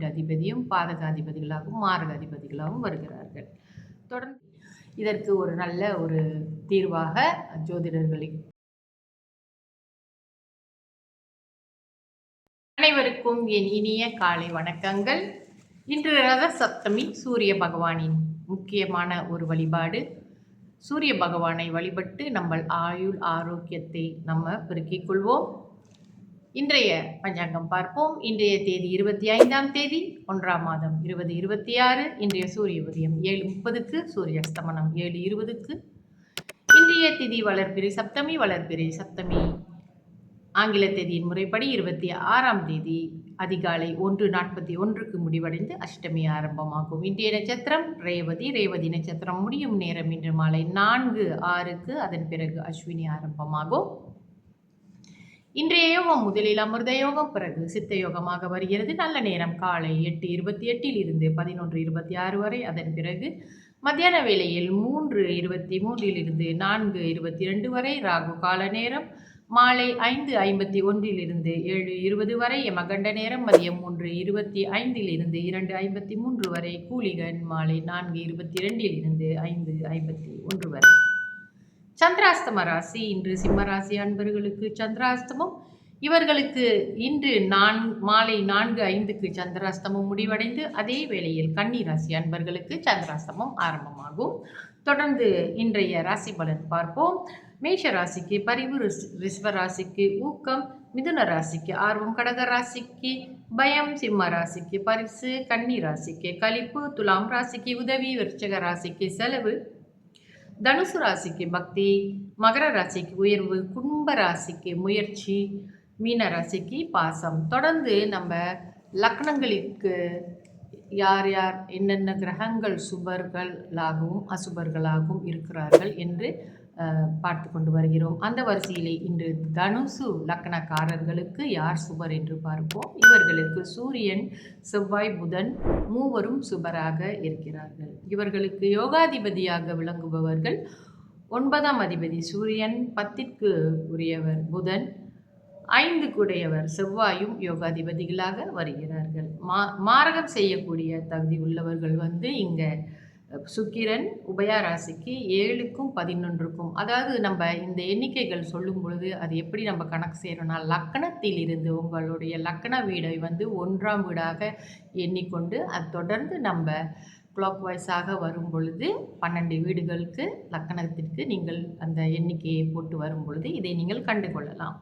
அதிபதியும் பாதகாதிபதிகளாகவும் மாரகாதிபதிகளாகவும் வருகிறார்கள். தொடர்ந்து இதற்கு ஒரு நல்ல ஒரு தீர்வாக ஜோதிடர்களை அனைவருக்கும் என் இனிய காலை வணக்கங்கள். இன்று ரத சப்தமி, சூரிய பகவானின் முக்கியமான ஒரு வழிபாடு. சூரிய பகவானை வழிபட்டு நம்ம ஆயுள் ஆரோக்கியத்தை நம்ம பெருக்கிக் கொள்வோம். இன்றைய பஞ்சாங்கம் பார்ப்போம். இன்றைய தேதி 25ஆம் தேதி 1ஆம் மாதம் 2026. இன்றைய சூரிய உதயம் 7:30க்கு, சூரிய அஸ்தமனம் 7:20க்கு. இன்றைய திதி வளர்பிறை சப்தமி. வளர்பிறை சப்தமி ஆங்கில தேதியின் முறைப்படி 26ஆம் தேதி அதிகாலை 1:41க்கு முடிவடைந்து அஷ்டமி ஆரம்பமாகும். இன்றைய நட்சத்திரம் ரேவதி. ரேவதி நட்சத்திரம் முடியும் நேரம் இன்று மாலை 4:06க்கு. அதன் பிறகு அஸ்வினி ஆரம்பமாகும். இன்றைய யோகம் முதலில் அமிர்த யோகம், பிறகு சித்த யோகமாக வருகிறது. நல்ல நேரம் காலை 8:28 11:26 வரை. அதன் பிறகு மத்தியான வேளையில் 3:23 4:22 வரை. ராகு கால நேரம் மாலை 5:51 7:20 வரை. யமகண்ட நேரம் மதியம் 3:25 2:53 வரை. கூலிகன் மாலை 4:22 5:51 வரை. சந்திராஸ்தம ராசி. இன்று சிம்ம ராசி அன்பர்களுக்கு சந்திராஸ்தமம். இவர்களுக்கு இன்று மாலை 4:05க்கு சந்திராஸ்தமம் முடிவடைந்து அதே வேளையில் கன்னி ராசி அன்பர்களுக்கு சந்திராஸ்தமம் ஆரம்பமாகும். தொடர்ந்து இன்றைய ராசி பலன் பார்ப்போம். மேஷ ராசிக்கு பரிவு, ரிஷப ராசிக்கு ஊக்கம், மிதுன ராசிக்கு ஆர்வம், கடக ராசிக்கு பயம், சிம்ம ராசிக்கு பரிசு, கன்னி ராசிக்கு களிப்பு, துலாம் ராசிக்கு உதவி, விருச்சிக ராசிக்கு செலவு, தனுசு ராசிக்கு பக்தி, மகர ராசிக்கு உயர்வு, கும்ப ராசிக்கு முயற்சி, மீன ராசிக்கு பாசம். தொடர்ந்து நம்ம லக்னங்களுக்கு யார் யார் என்னென்ன கிரகங்கள் சுபர்களாகவும் அசுபர்களாகவும் இருக்கிறார்கள் என்று பார்த்து கொண்டு வருகிறோம். அந்த வரிசையிலே இன்று தனுசு லக்னக்காரர்களுக்கு யார் சுபர் என்று பார்ப்போம். இவர்களுக்கு சூரியன், செவ்வாய், புதன் மூவரும் சுபராக இருக்கிறார்கள். இவர்களுக்கு யோகாதிபதியாக விளங்குபவர்கள் 9ஆம் அதிபதி சூரியன், 10க்கு உரியவர் புதன், 5க்கு உடையவர் செவ்வாயும் யோகாதிபதிகளாக வருகிறார்கள். மாரகம் செய்யக்கூடிய தகுதி உள்ளவர்கள் இங்கே சுக்கிரன் உபயா ராசிக்கு 7க்கும் 11க்கும். அதாவது நம்ம இந்த எண்ணிக்கைகள் சொல்லும் பொழுது அது எப்படி நம்ம கணக்கு செய்யறோம்னா, லக்கணத்தில் இருந்து உங்களுடைய லக்கண வீடை 1ஆம் வீடாக எண்ணிக்கொண்டு அது தொடர்ந்து நம்ம கிளாக் வைஸாக வரும் பொழுது 12 வீடுகளுக்கு லக்கணத்திற்கு நீங்கள் அந்த எண்ணிக்கையை போட்டு வரும் பொழுது இதை நீங்கள் கண்டுகொள்ளலாம்.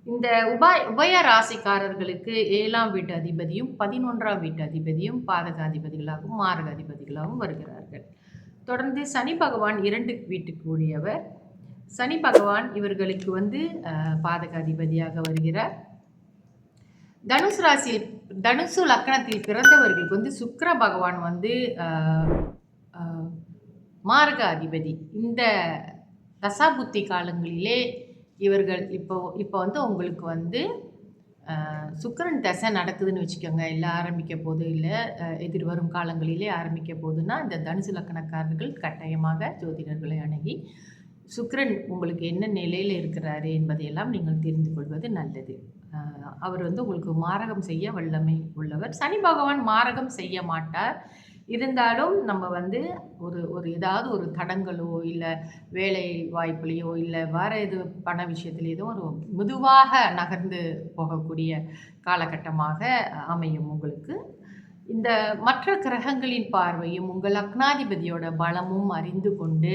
இந்த உபய ராசிக்காரர்களுக்கு 7ஆம் வீட்டு அதிபதியும் 11ஆம் வீட்டு அதிபதியும் பாதகாதிபதிகளாகவும் மாரகாதிபதிகளாகவும் வருகிறார்கள். தொடர்ந்து சனி பகவான் 2 வீட்டுக்கு உரியவர். சனி பகவான் இவர்களுக்கு பாதகாதிபதியாக வருகிறார். தனுசு ராசியில் தனுசு லக்கணத்தில் பிறந்தவர்களுக்கு சுக்கிர பகவான் மாரக அதிபதி. இந்த தசாபுத்தி காலங்களிலே இவர்கள் இப்போ உங்களுக்கு சுக்கிரன் தசை நடக்குதுன்னு வச்சுக்கோங்க. இல்லை ஆரம்பிக்க போது, இல்லை எதிர்வரும் காலங்களிலே ஆரம்பிக்க போதுன்னா இந்த தனுசு லக்கணக்காரர்கள் கட்டாயமாக ஜோதிடர்களை அணுகி சுக்கிரன் உங்களுக்கு என்ன நிலையில் இருக்கிறாரு என்பதையெல்லாம் நீங்கள் தெரிந்து கொள்வது நல்லது. அவர் உங்களுக்கு மாரகம் செய்ய வல்லமை உள்ளவர். சனி பகவான் மாரகம் செய்ய மாட்டார். இருந்தாலும் நம்ம ஒரு ஏதாவது ஒரு தடங்களோ இல்லை வேலை வாய்ப்புலையோ இல்லை வேற எது பண விஷயத்துல ஏதோ ஒரு மெதுவாக நகர்ந்து போகக்கூடிய காலகட்டமாக அமையும் உங்களுக்கு. இந்த மற்ற கிரகங்களின் பார்வையும் உங்கள் லக்னாதிபதியோட பலமும் அறிந்து கொண்டு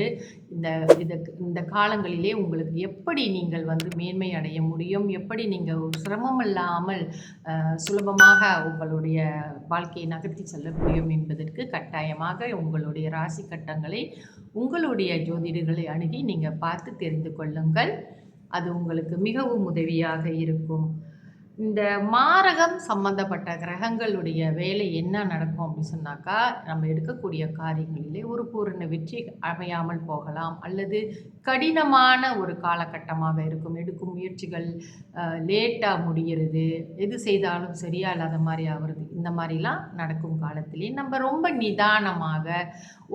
இந்த காலங்களிலே உங்களுக்கு எப்படி நீங்கள் மேன்மை அடைய முடியும், எப்படி நீங்கள் சிரமம் இல்லாமல் சுலபமாக உங்களுடைய வாழ்க்கையை நகர்த்தி செல்ல முடியும் என்பதற்கு கட்டாயமாக உங்களுடைய ராசி கட்டங்களை உங்களுடைய ஜோதிடர்களை அணுகி நீங்கள் பார்த்து தெரிந்து கொள்ளுங்கள். அது உங்களுக்கு மிகவும் உதவியாக இருக்கும். இந்த மாரகம் சம்பந்தப்பட்ட கிரகங்களுடைய வேலை என்ன நடக்கும் அப்படின்னு சொன்னாக்கா, நம்ம எடுக்கக்கூடிய காரியங்களிலே ஒரு பூரண வெற்றி அமையாமல் போகலாம், அல்லது கடினமான ஒரு காலகட்டமாக இருக்கும். எடுக்கும் முயற்சிகள் லேட்டாக முடிகிறது, எது செய்தாலும் சரியா இல்லாத மாதிரி ஆகுறது, இந்த மாதிரிலாம் நடக்கும் காலத்திலே நம்ம ரொம்ப நிதானமாக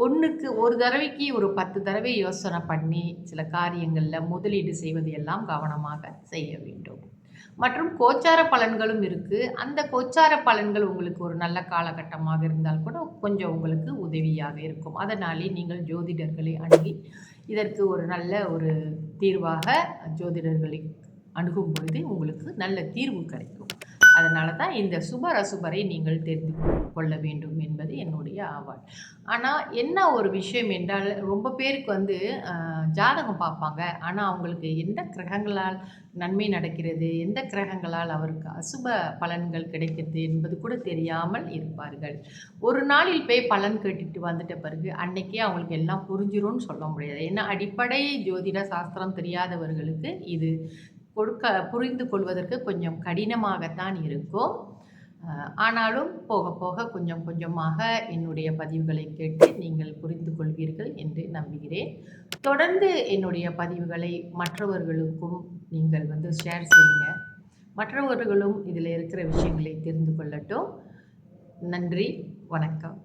ஒன்றுக்கு ஒரு தடவைக்கு ஒரு 10 தடவை யோசனை பண்ணி சில காரியங்களில் முதலீடு செய்வது எல்லாம் கவனமாக செய்ய வேண்டும். மற்றும் கோச்சார பலன்களும் இருக்குது. அந்த கோச்சார பலன்கள் உங்களுக்கு ஒரு நல்ல காலகட்டமாக இருந்தால் கூட கொஞ்சம் உங்களுக்கு உதவியாக இருக்கும். அதனாலே நீங்கள் ஜோதிடர்களை அணுகி இதற்கு ஒரு நல்ல ஒரு தீர்வாக ஜோதிடர்களை அணுகும் பொழுது உங்களுக்கு நல்ல தீர்வு கிடைக்கும். அதனால தான் இந்த சுபர் அசுபரை நீங்கள் தெரிந்து கொள்ள வேண்டும் என்பது என்னுடைய ஆவல். ஆனால் என்ன ஒரு விஷயம் என்றால், ரொம்ப பேருக்கு வந்து ஜாதகம் பார்ப்பாங்க. ஆனால் அவங்களுக்கு எந்த கிரகங்களால் நன்மை நடக்கிறது, எந்த கிரகங்களால் அவருக்கு அசுப பலன்கள் கிடைக்கிறது என்பது கூட தெரியாமல் இருப்பார்கள். ஒரு நாளில் போய் பலன் கேட்டுட்டு வந்துட்ட பிறகு அன்னைக்கே அவங்களுக்கு எல்லாம் புரிஞ்சிரும்னு சொல்ல முடியாது. ஏன்னா அடிப்படை ஜோதிட சாஸ்திரம் தெரியாதவர்களுக்கு இது புரிந்து கொள்வதற்கு கொஞ்சம் கடினமாகத்தான் இருக்கும். ஆனாலும் போக போக கொஞ்சம் கொஞ்சமாக என்னுடைய பதிவுகளை கேட்டு நீங்கள் புரிந்து கொள்வீர்கள் என்று நம்புகிறேன். தொடர்ந்து என்னுடைய பதிவுகளை மற்றவர்களுக்கும் நீங்கள் வந்து ஷேர் செய்யுங்க. மற்றவர்களும் இதில் இருக்கிற விஷயங்களை தெரிந்து கொள்ளட்டும். நன்றி, வணக்கம்.